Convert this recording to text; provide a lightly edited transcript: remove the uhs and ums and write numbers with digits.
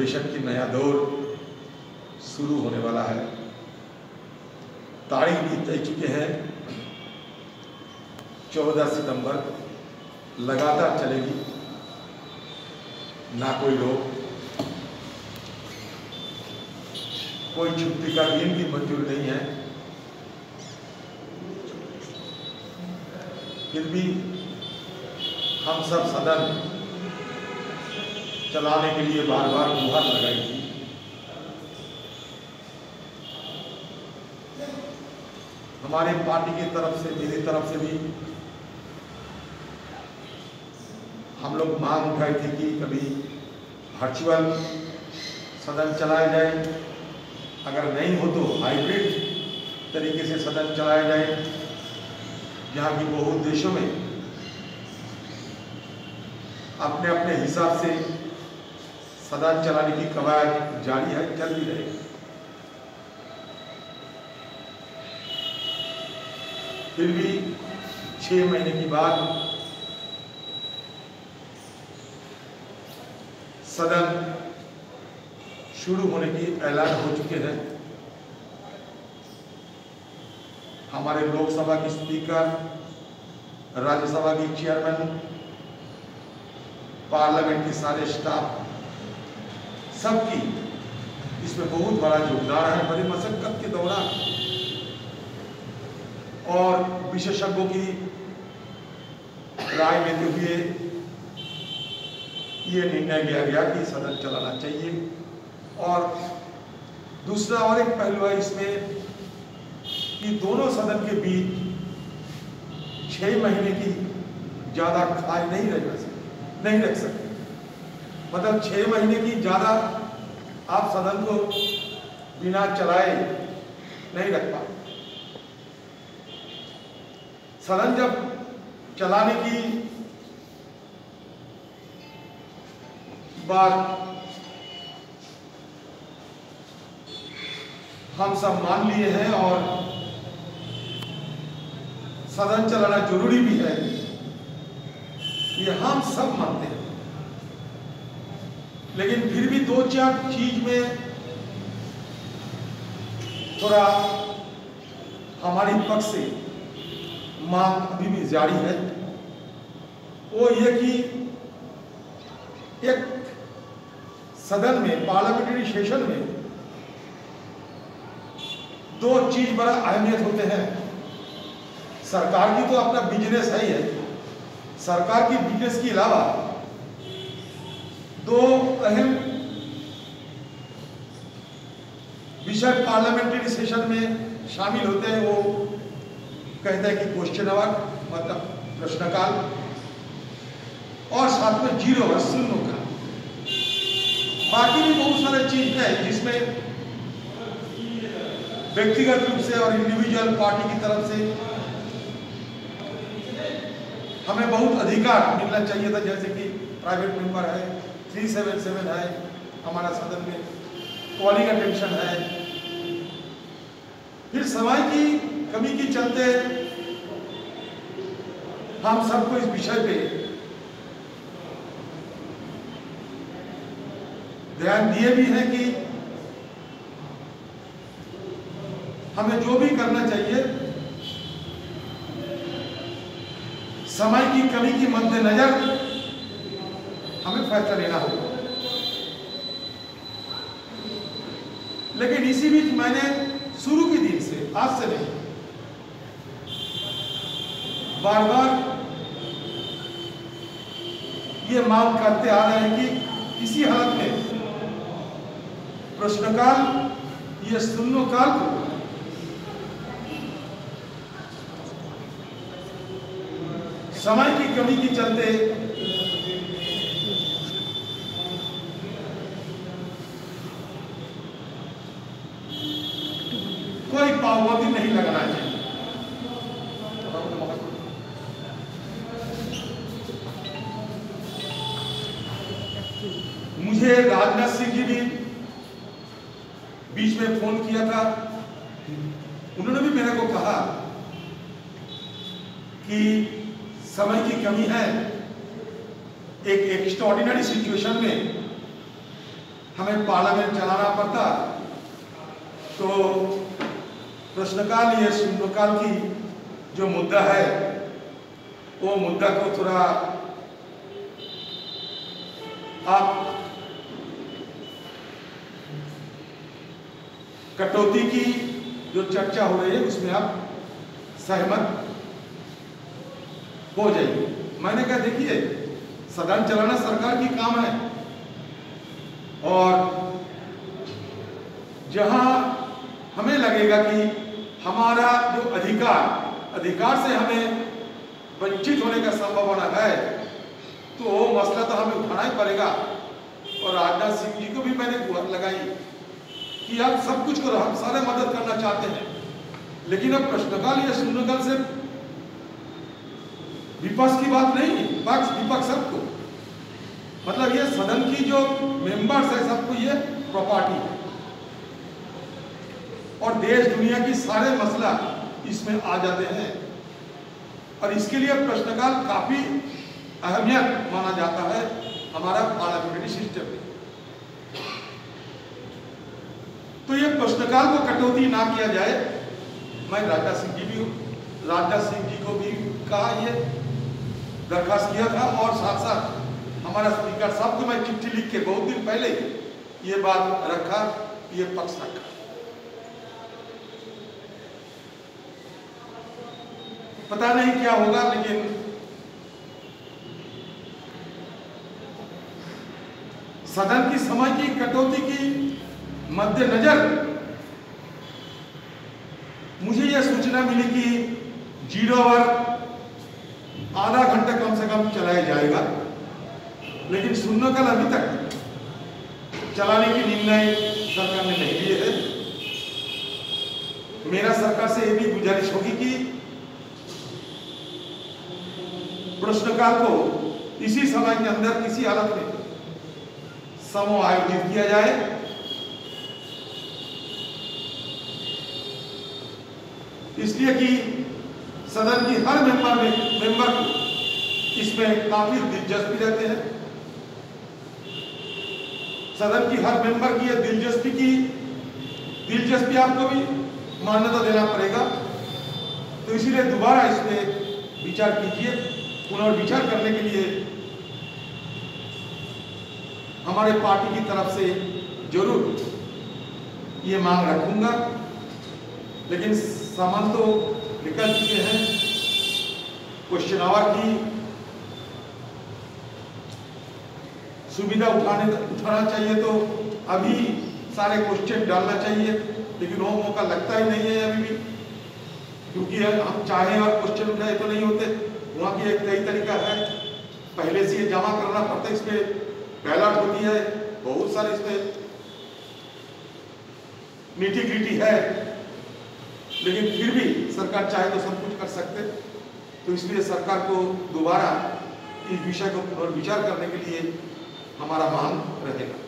अधिवेशन की नया दौर शुरू होने वाला है। तारीख भी तय चुके हैं, 14 सितंबर लगातार चलेगी, ना कोई रोक, कोई छुट्टी का दिन भी मंजूर नहीं है। फिर भी हम सब सदन चलाने के लिए बार बार गुहार लगाई थी। हमारे पार्टी की तरफ से, मेरी तरफ से भी हम लोग मांग उठाई थी कि कभी वर्चुअल सदन चलाया जाए, अगर नहीं हो तो हाइब्रिड तरीके से सदन चलाया जाए, जहाँ की बहुत देशों में अपने अपने हिसाब से सदन चलाने की कवायद जारी है, चल भी रही। फिर भी 6 महीने की बाद सदन शुरू होने की ऐलान हो चुके हैं। हमारे लोकसभा की स्पीकर, राज्यसभा की चेयरमैन, पार्लियामेंट के सारे स्टाफ, सबकी इसमें बहुत बड़ा योगदान है। बड़ी मशक्कत के दौरान और विशेषज्ञों की राय लेते हुए ये निर्णय लिया गया कि सदन चलाना चाहिए। और दूसरा और एक पहलू है इसमें कि दोनों सदन के बीच 6 महीने की ज़्यादा खाई नहीं रख सकते। मतलब 6 महीने की ज़्यादा आप सदन को बिना चलाए नहीं रख पाते। सदन जब चलाने की बात हम सब मान लिए हैं और सदन चलाना जरूरी भी है, ये हम सब मानते हैं। लेकिन फिर भी 2-4 चीज में थोड़ा हमारी पक्ष से मांग अभी भी जारी है। वो ये कि एक सदन में, पार्लियामेंट्री सेशन में 2 चीज बड़ा अहमियत होते हैं। सरकार की तो अपना बिजनेस है ही है, सरकार की बिजनेस के अलावा 2 अहम विषय पार्लियामेंट्री सेशन में शामिल होते हैं। वो कहते हैं कि क्वेश्चन आवर, मतलब प्रश्नकाल, और साथ में 0 और शून्य का। बाकी भी बहुत सारे चीज है जिसमें व्यक्तिगत रूप से और इंडिविजुअल पार्टी की तरफ से हमें बहुत अधिकार मिलना चाहिए था, जैसे कि प्राइवेट मेंबर है, 377 है हमारा सदन में, कॉलिंग अटेंशन है। फिर समय की कमी के चलते हम सबको इस विषय पे ध्यान दिए भी है कि हमें जो भी करना चाहिए समय की कमी के मद्देनजर हमें फैसला लेना होगा। लेकिन इसी बीच मैंने शुरू के दिन से, आज से नहीं, बार बार ये मांग करते आ रहे हैं कि किसी हालत में प्रश्नकाल, ये शून्यकाल को समय की कमी के चलते कोई पाबंदी नहीं लगाना चाहिए। मुझे राजनाथ सिंह जी भी बीच में फोन किया था, उन्होंने भी मेरे को कहा कि समय की कमी है, एक एक्स्ट्राऑर्डिनरी सिचुएशन में हमें पार्लियामेंट चलाना पड़ता, तो प्रश्नकाल या शून्यकाल की जो मुद्दा है वो मुद्दा को थोड़ा आप कटौती की जो चर्चा हो रही है उसमें आप सहमत हो जाइए। मैंने कहा देखिए, सदन चलाना सरकार की काम है, और जहां हमें लगेगा कि हमारा जो अधिकार से हमें वंचित होने का संभावना है, तो वो मसला तो हमें उठाना ही पड़ेगा। और राजनाथ सिंह जी को भी मैंने गुहार लगाई कि आप सब कुछ करो, हम सारे मदद करना चाहते हैं, लेकिन अब प्रश्नकाल या शून्यकाल से विपक्ष की बात नहीं, विपक्ष सबको, मतलब ये सदन की जो मेंबर्स है सबको ये प्रॉपर्टी है, और देश दुनिया की सारे मसला इसमें आ जाते हैं, और इसके लिए प्रश्नकाल काफी अहमियत माना जाता है हमारा पार्लियामेंट्री सिस्टम में। तो ये प्रश्नकाल को कटौती ना किया जाए, मैं राजनाथ सिंह जी को भी कहा, ये दरखास्त किया था, और साथ साथ हमारा स्पीकर साहब को मैं चिट्ठी लिख के बहुत दिन पहले ये बात रखा, ये पक्ष रखा। पता नहीं क्या होगा, लेकिन सदन की समय की कटौती की मद्देनजर मुझे यह सूचना मिली कि 0 आवर आधा घंटा कम से कम चलाया जाएगा, लेकिन शून्यकाल अभी तक चलाने की निर्णय सरकार ने नहीं लिए है। मेरा सरकार से यह भी गुजारिश होगी कि प्रश्नकाल को इसी समय के अंदर किसी हालत में समूह आयोजित किया जाए, इसलिए कि सदन की हर मेंबर को इसमें काफी दिलचस्पी रहते हैं। सदन की हर मेंबर की यह दिलचस्पी आपको भी मान्यता देना पड़ेगा। तो इसीलिए दोबारा इस पे विचार कीजिए। पुनर्विचार करने के लिए हमारे पार्टी की तरफ से जरूर ये मांग रखूंगा, लेकिन सामान तो निकल चुके हैं। क्वेश्चन आवर की सुविधा उठाना चाहिए, तो अभी सारे क्वेश्चन डालना चाहिए, लेकिन वो मौका लगता ही नहीं है अभी भी, क्योंकि हम चाहें और क्वेश्चन उठाए तो नहीं होते। वहाँ की एक कई तरीका है, पहले से ये जमा करना पड़ता है, इसमें बैलेट होती है, बहुत सारे इसमें नीटी ग्रिटी है, लेकिन फिर भी सरकार चाहे तो सब कुछ कर सकते। तो इसलिए सरकार को दोबारा इस विषय को पुनर्विचार करने के लिए हमारा मांग रहेगा।